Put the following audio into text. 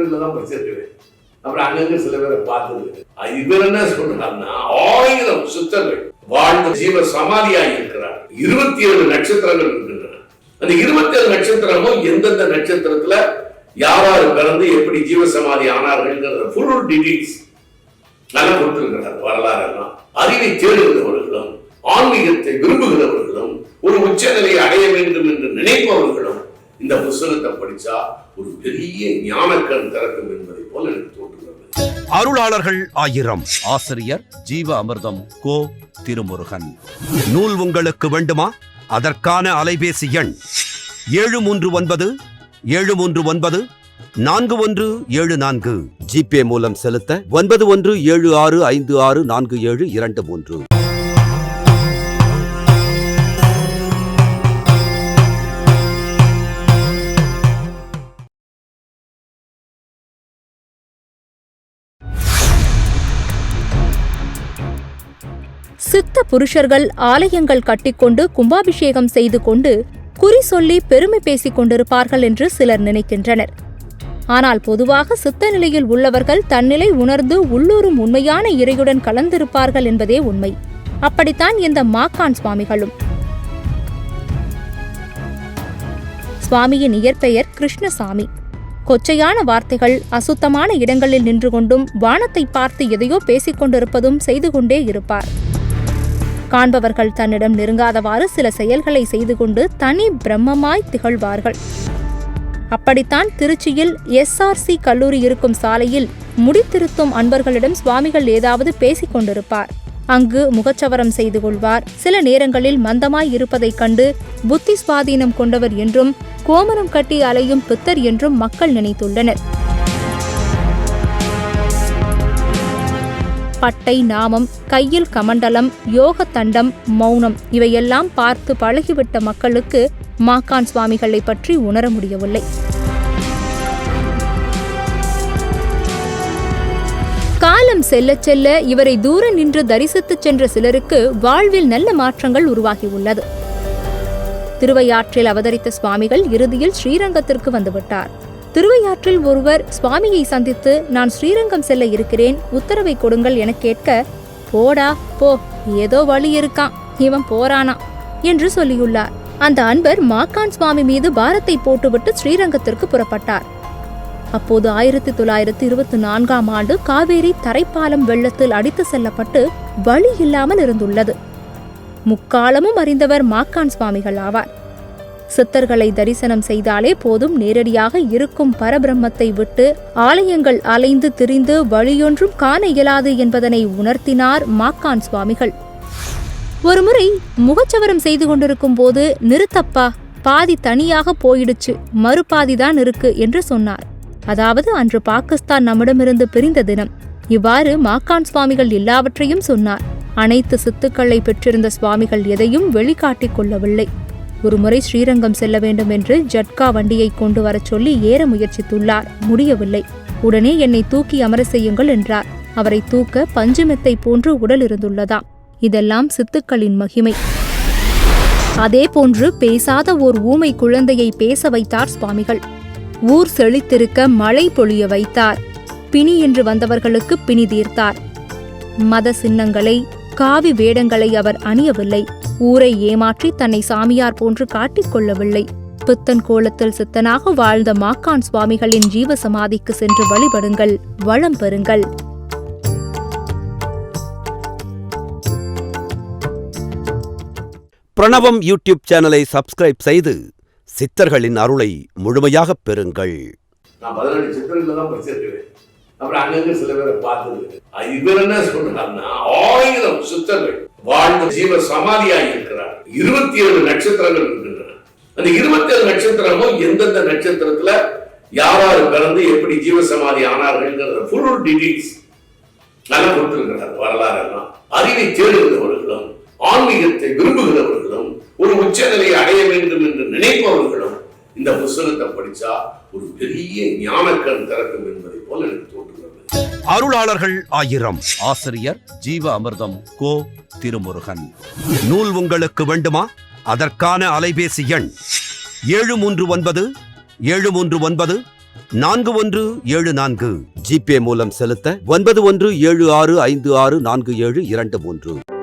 சித்தர்களை தான் படிச்சிருக்கிறேன். அப்புறம் அங்கங்க சில பேரை பார்த்தது. இவர் என்ன சொல்றாருன்னா 1000 சித்தர்கள் வாழ்ந்த ஜீவ சமாதியாக இருக்கிறார். 27 நட்சத்திரங்கள் இருக்கின்றன. அந்த 27 நட்சத்திரமும் எந்தெந்த நட்சத்திரத்துல யாராரு பிறந்து எப்படி ஜீவ சமாதி ஆனார்கள் ஃபுல் டீடைல்ஸ் நல்லா கொடுத்திருக்கிறார். வரலாறு எல்லாம் அறிவை தேடுகிறவர்களும் ஆன்மீகத்தை விரும்புகிறவர்களும் ஒரு உச்சநிலையை அடைய வேண்டும் என்று நினைப்பவர்களும் இந்த புத்தகத்தை படிச்சா ஒரு பெரிய ஞானக்கண் திறக்கும் என்பதை போல எனக்கு தோன்றுகிறது. அருளாளர்கள் 1000. ஆசிரியர் ஜீவ அமிர்தம் கோ திருமுருகன். நூல் உங்களுக்கு வேண்டுமா? அதற்கான அலைபேசி எண் 739-739-4174. ஜிபே மூலம் செலுத்த 9176564723. சித்த புருஷர்கள் ஆலயங்கள் கட்டிக்கொண்டு கும்பாபிஷேகம் செய்து கொண்டு குறி சொல்லி பெருமை பேசிக் கொண்டிருப்பார்கள் என்று சிலர் நினைக்கின்றனர். ஆனால் பொதுவாக சித்த நிலையில் உள்ளவர்கள் தன்னிலை உணர்ந்து உள்ளூரும் உண்மையான இறையுடன் கலந்திருப்பார்கள் என்பதே உண்மை. அப்படித்தான் இந்த மாக்கான் சுவாமிகளும். சுவாமியின் இயற்பெயர் கிருஷ்ணசாமி. கொச்சையான வார்த்தைகள், அசுத்தமான இடங்களில் நின்று கொண்டும் வானத்தை பார்த்து எதையோ பேசிக் கொண்டிருப்பதும் செய்து கொண்டே இருப்பார். காண்பவர்கள் தன்னிடம் நெருங்காதவாறு சில செயல்களை செய்து கொண்டு தனி பிரம்மமாய் திகழ்வார்கள். அப்படித்தான் திருச்சியில் SRC கல்லூரி இருக்கும் சாலையில் முடித்திருத்தும் அன்பர்களிடம் சுவாமிகள் ஏதாவது பேசிக் கொண்டிருப்பார். அங்கு முகச்சவரம் செய்து கொள்வார். சில நேரங்களில் மந்தமாய் இருப்பதைக் கண்டு புத்தி சுவாதீனம் கொண்டவர் என்றும் கோமரம் கட்டி அலையும் பித்தர் என்றும் மக்கள் நினைத்துள்ளனர். பட்டை நாமம், கையில் கமண்டலம், யோக தண்டம், மௌனம் இவையெல்லாம் பார்த்து பழகிவிட்ட மக்களுக்கு மாக்கான் சுவாமிகளை பற்றி உணர முடியவில்லை. காலம் செல்ல செல்ல இவரை தூர நின்று தரிசித்துச் சென்ற சிலருக்கு வாழ்வில் நல்ல மாற்றங்கள் உருவாகியுள்ளது. திருவையாற்றில் அவதரித்த சுவாமிகள் இறுதியில் ஸ்ரீரங்கத்திற்கு வந்துவிட்டார். திருவையாற்றில் ஒருவர் சுவாமியை சந்தித்து, நான் ஸ்ரீரங்கம் செல்ல இருக்கிறேன், உத்தரவை கொடுங்கள் என கேட்க, போடா போ, ஏதோ வழி இருக்கான், இவன் போறானா என்று சொல்லியுள்ளார். அந்த அன்பர் மாக்கான் சுவாமி மீது பாரத்தை போட்டுவிட்டு ஸ்ரீரங்கத்திற்கு புறப்பட்டார். அப்போது 1924ஆம் ஆண்டு காவேரி தரைப்பாலம் வெள்ளத்தில் அடித்து செல்லப்பட்டு வழி இல்லாமல் இருந்துள்ளது. முக்காலமும் அறிந்தவர் மாக்கான் சுவாமிகள் ஆவார். சித்தர்களை தரிசனம் செய்தாலே போதும், நேரடியாக இருக்கும் பரபிரம்மத்தை விட்டு ஆலயங்கள் அலைந்து திரிந்து வழியொன்றும் காண இயலாது என்பதனை உணர்த்தினார் மாக்கான் சுவாமிகள். ஒருமுறை முகச்சவரம் செய்து கொண்டிருக்கும் போது, நிறுத்தப்பா, பாதி தனியாக போயிடுச்சு, மறுபாதிதான் இருக்கு என்று சொன்னார். அதாவது அன்று பாகிஸ்தான் நம்மிடமிருந்து பிரிந்த தினம். இவ்வாறு மாக்கான் சுவாமிகள் எல்லாவற்றையும் சொன்னார். அனைத்து சித்துக்களை பெற்றிருந்த சுவாமிகள் எதையும் வெளிக்காட்டிக் கொள்ளவில்லை. ஒருமுறை ஸ்ரீரங்கம் செல்ல வேண்டும் என்று ஜட்கா வண்டியை கொண்டு வரச் சொல்லி ஏற முயற்சித்துள்ளார். முடியவில்லை. உடனே என்னை தூக்கி அமர செய்யுங்கள் என்றார். அவரை தூக்க பஞ்சுமெத்தை போன்று உடல் இருந்துள்ளதாம். இதெல்லாம் சித்துக்களின் மகிமை. அதே போன்று பேசாத ஓர் ஊமை குழந்தையை பேச வைத்தார் சுவாமிகள். ஊர் செழித்திருக்க மழை பொழிய வைத்தார். பிணி என்று வந்தவர்களுக்கு பிணி தீர்த்தார். மத சின்னங்களை, காவி வேடங்களை அவர் அணியவில்லை. ஊரை ஏமாற்றி தன்னை சாமியார் போன்று காட்டிக் கொள்ளவில்லை. பித்தன் கோலத்தில் சித்தனாக வாழ்ந்த மாக்கான் சுவாமிகளின் ஜீவ சமாதிக்கு சென்று வழிபடுங்கள், வளம் பெறுங்கள். பிரணவம் யூடியூப் சேனலை சப்ஸ்கிரைப் செய்து சித்தர்களின் அருளை முழுமையாக பெறுங்கள். நான் 17 சித்தர்களை தான் படிச்சிருக்கிறேன். அப்புறம் அங்கங்க சில பேரை பார்த்தது. இவர் என்ன சொல்றாருன்னா 1000 சித்தர்கள் வாழ்ந்த ஜீவ சமாதியாக இருக்கிறார். 27 நட்சத்திரங்கள் இருக்கின்றன. அந்த 27 நட்சத்திரமும் எந்தெந்த நட்சத்திரத்துல யாராரு பிறந்து எப்படி ஜீவ சமாதி ஆனார்கள் ஃபுல் டீடைல்ஸ் நல்லா கொடுத்திருக்கிறார். வரலாறு எல்லாம் அறிவை தேடுகிறவர்களும் ஆன்மீகத்தை விரும்புகிறவர்களும் ஒரு உச்சநிலையை அடைய வேண்டும் என்று நினைப்பவர்களும் இந்த புத்தகத்தை படிச்சா ஒரு பெரிய ஞானக்கண் திறக்கும் என்பதை போல எனக்கு தோன்றுகிறது. அருளாளர்கள் 1000. ஆசிரியர் ஜீவ அமிர்தம் கோ திருமுருகன். நூல் உங்களுக்கு வேண்டுமா? அதற்கான அலைபேசி எண் 739-739 4174. ஜிபே மூலம் செலுத்த 9176564723.